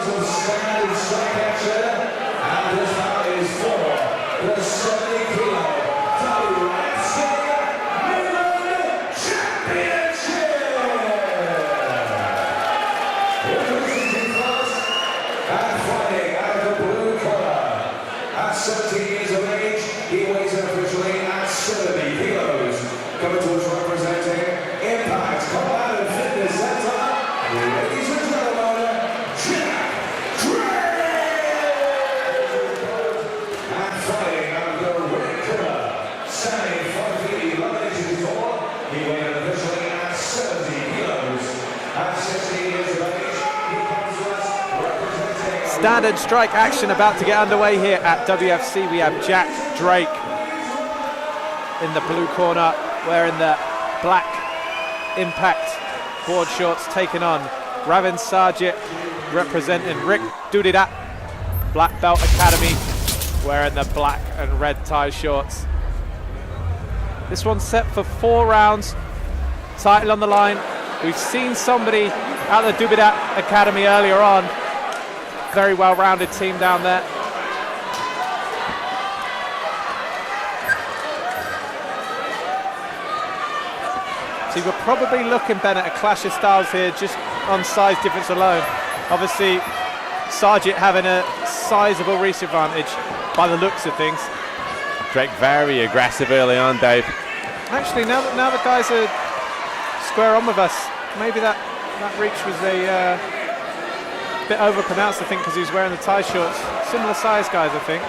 rounds of standard strike action, and this bout is for the 70 kilo WFC Midland Championship. Introducing first and fighting out of the blue corner. At 17 years of age, he weighs in officially at 70 kilos. Coming to us representing Impact Combat and Fitness Center, ladies and gentlemen, Jack Drake! And fighting out of the red corner, standing 5 feet 11 inches tall, he weighs in officially at 70 kilos. At 16 years of age, he comes to us representing... Standard strike action about to get underway here at WFC. We have Jack Drake in the blue corner, wearing the black Impact board shorts, taking on Ravin Sarjit, representing Rick Dudidat, Black Belt Academy, wearing the black and red tie shorts. This one's set for 4 rounds, title on the line. We've seen somebody out of the Dudidat Academy earlier on. Very well-rounded team down there. So we're probably looking, Ben, at a clash of styles here, just on size difference alone. Obviously, Sarjit having a sizable reach advantage by the looks of things. Drake very aggressive early on, Dave. Actually, now the guys are square on with us, maybe that reach was a bit over-pronounced, I think, because he was wearing the tie shorts. Similar size guys, I think.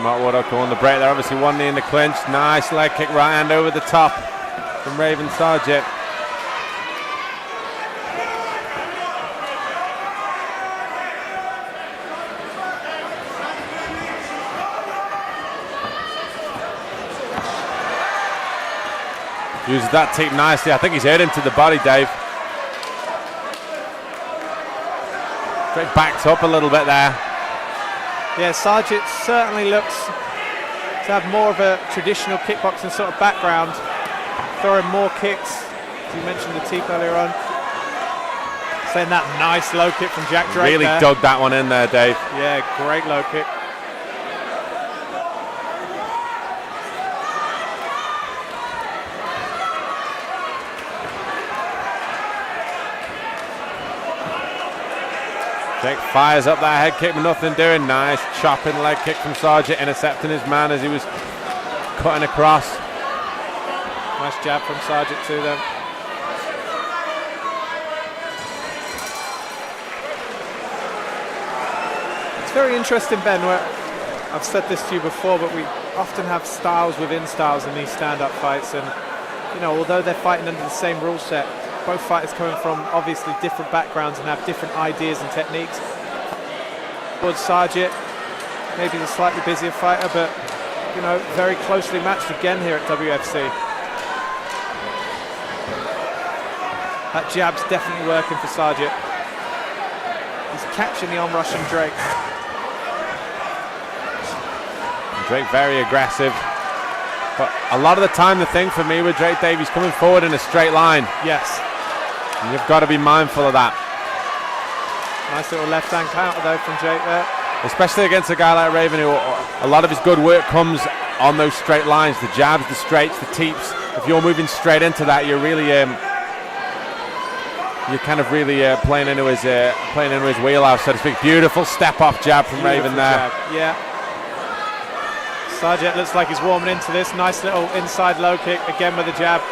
Mark Woodall on the break there, obviously one knee in the clinch. Nice leg kick, right hand over the top from Ravin Sarjit. Uses that teep nicely. I think he's hit into the body, Dave. Drake backed up a little bit there. Yeah, Sarjit certainly looks to have more of a traditional kickboxing sort of background, throwing more kicks. You mentioned the teep earlier on. Saying that nice low kick from Jack Drake. Really there. dug that one in there, Dave. Yeah, great low kick. Jake fires up that head kick, but nothing doing. Nice chopping leg kick from Sarjit, intercepting his man as he was cutting across. Nice jab from Sarjit too then. It's very interesting, Ben, where I've said this to you before, but we often have styles within styles in these stand-up fights, and you know, although they're fighting under the same rule set, both fighters coming from obviously different backgrounds and have different ideas and techniques. Towards Sarjit, maybe the slightly busier fighter, but you know, very closely matched again here at WFC. That jab's definitely working for Sarjit. He's catching the onrush from Drake. Drake very aggressive. But a lot of the time, the thing for me with Drake, Dave, he's coming forward in a straight line. Yes. And you've got to be mindful of that. Nice little left-hand counter though from Jake there. Especially against a guy like Ravin, who a lot of his good work comes on those straight lines, the jabs, the straights, the teeps. If you're moving straight into that, you're really, you're kind of really playing into his wheelhouse, so to speak. Beautiful step-off jab from Ravin there. Jab. Yeah. Sarjit looks like he's warming into this. Nice little inside low kick again with the jab.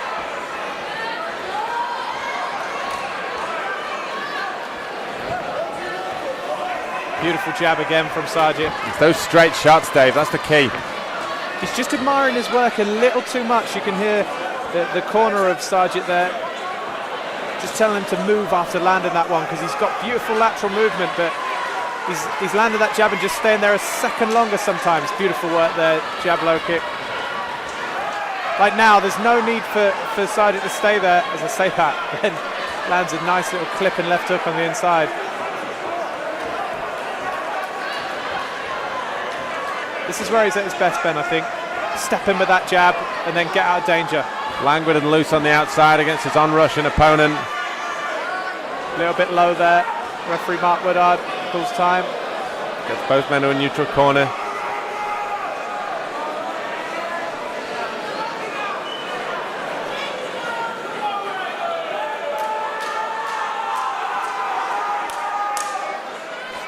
Beautiful jab again from Sarjit. It's those straight shots, Dave, that's the key. He's just admiring his work a little too much. You can hear the corner of Sarjit there just telling him to move after landing that one, because he's got beautiful lateral movement, but he's landed that jab and just staying there a second longer sometimes. Beautiful work there, jab low kick. Like now, there's no need for Sarjit to stay there, as I say that. Then Lands a nice little clipping left hook on the inside. This is where he's at his best, Ben, I think. Step in with that jab and then get out of danger. Languid and loose on the outside against his on-rushing opponent. A little bit low there. Referee Mark Woodard calls time. Gets both men to a neutral corner.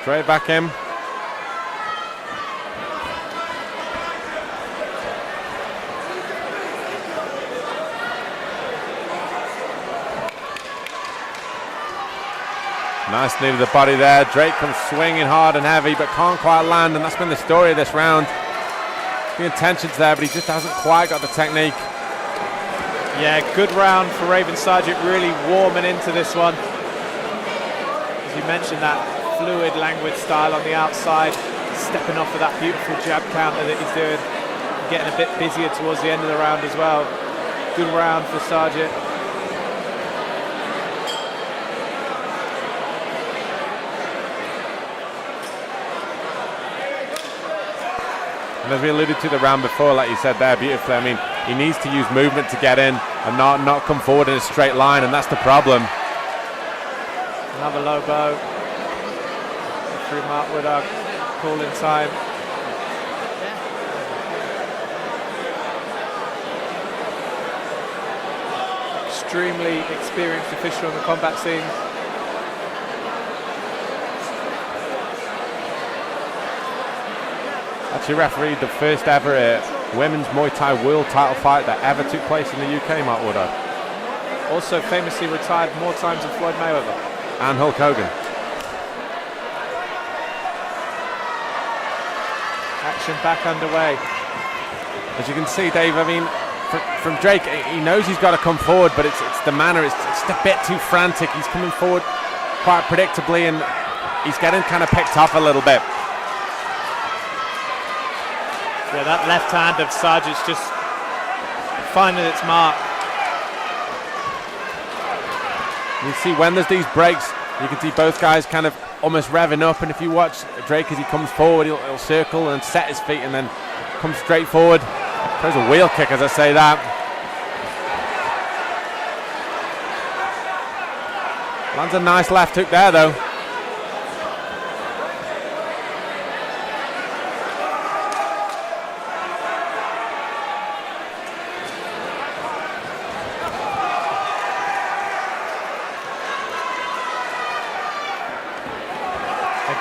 Straight back in. Nice knee to the body there. Drake comes swinging hard and heavy, but can't quite land, and that's been the story of this round. The intention's there, but he just hasn't quite got the technique. Yeah, good round for Raven Sarjit, really warming into this one. As you mentioned, that fluid, languid style on the outside, stepping off of that beautiful jab counter that he's doing, getting a bit busier towards the end of the round as well. Good round for Sarjit. And as we alluded to the round before, like you said there beautifully, I mean, he needs to use movement to get in and not come forward in a straight line, and that's the problem. Another low bow. Through Mark Woodard, calling time. Extremely experienced official on the combat scene. Actually refereed the first ever women's Muay Thai world title fight that ever took place in the UK, Mark Woodard. Also famously retired more times than Floyd Mayweather. And Hulk Hogan. Action back underway. As you can see, Dave, I mean, from Drake, he knows he's got to come forward, but it's the manner, it's just a bit too frantic. He's coming forward quite predictably, and he's getting kind of picked off a little bit. Yeah, that left hand of Sarjit's just finding its mark. You see when there's these breaks, you can see both guys kind of almost revving up, and if you watch Drake as he comes forward, he'll circle and set his feet and then come straight forward. Throws a wheel kick as I say that. Lands a nice left hook there though.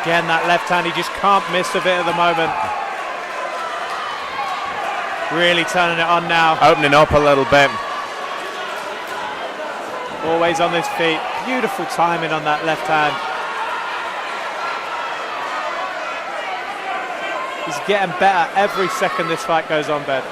Again, that left hand, he just can't miss of it at the moment. Really turning it on now. Opening up a little bit. Always on his feet. Beautiful timing on that left hand. He's getting better every second this fight goes on, Ben.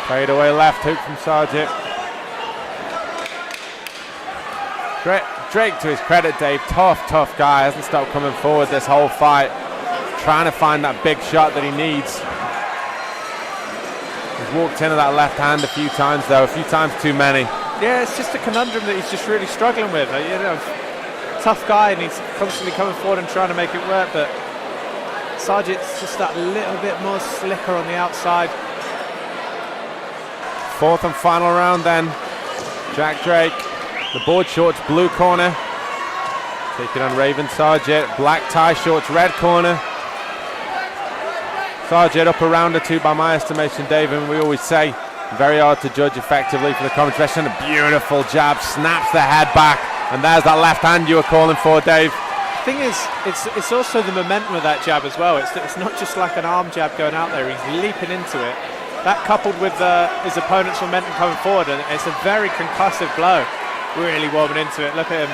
Fade away left hook from Sarjit. Drake, to his credit, Dave, tough guy, hasn't stopped coming forward this whole fight, trying to find that big shot that he needs. He's walked into that left hand a few times though, a few times too many. Yeah, it's just a conundrum that he's just really struggling with. You know, tough guy, and he's constantly coming forward and trying to make it work, but Sarjit's just that little bit more slicker on the outside. Fourth and final round then. Jack Drake, the board shorts, blue corner. Taking on Raven Sarjit, black tie shorts, red corner. Sarjit up a round or two by my estimation, Dave, and we always say, very hard to judge effectively for the commentary. A beautiful jab, snaps the head back, and there's that left hand you were calling for, Dave. The thing is, it's also the momentum of that jab as well. It's not just like an arm jab going out there, he's leaping into it. That coupled with his opponent's momentum coming forward, and it's a very concussive blow. Really warming into it. Look at him.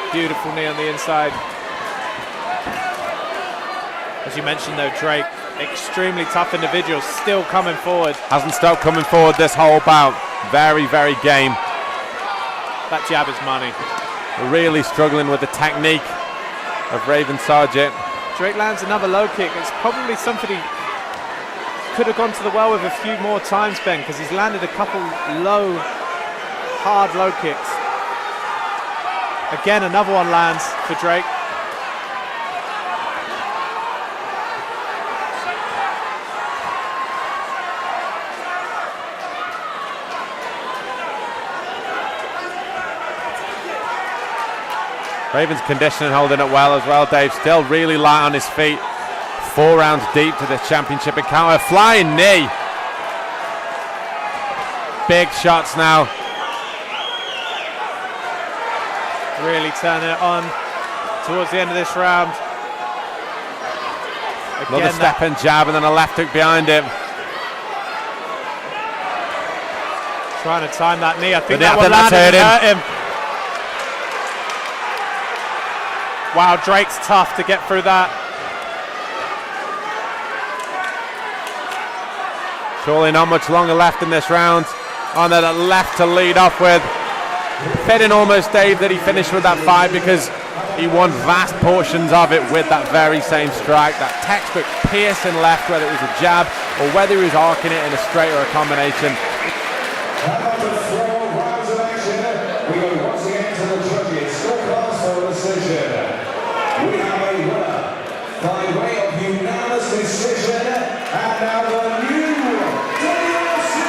Beautiful knee on the inside. As you mentioned though, Drake, extremely tough individual, still coming forward. Hasn't stopped coming forward this whole bout. Very game. That jab is money. Really struggling with the technique of Raven Sarjit. Drake lands another low kick. It's probably something he could have gone to the well with a few more times, Ben, because he's landed a couple low, hard low kicks. Again, another one lands for Drake. Raven's conditioning holding it well as well, Dave. Still really light on his feet. 4 rounds deep to this championship encounter. Flying knee. Big shots now. Really turning it on towards the end of this round. Another Again, step and jab and then a left hook behind him. trying to time that knee. I think But that one that's landed and hurt hurt him. Wow, Drake's tough to get through that. Surely not much longer left in this round. On that left to lead off with. Fitting almost, Dave, that he finished with that fight because he won vast portions of it with that very same strike. That textbook piercing left, whether it was a jab or whether he was arcing it in a straight or a combination. After 4 rounds of action, we go once again to the judges. Scorecards for a decision. We have a winner by way of unanimous decision, and now the new WFC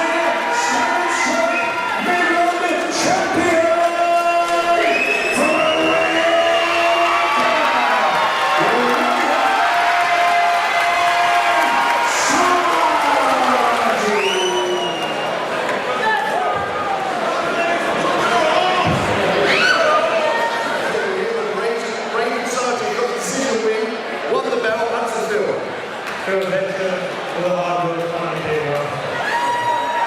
Midland champion from Raven Sarjit got the decision win, won the belt, that's the film. Phil, that's a little hard work on the day,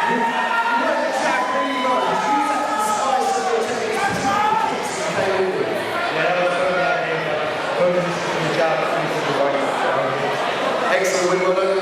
You know the track really well. Did you use that to disguise some of your techniques to try and kicks and play over it? Yeah, that was so bad. Focus on the job, finish the right. Excellent win, well done.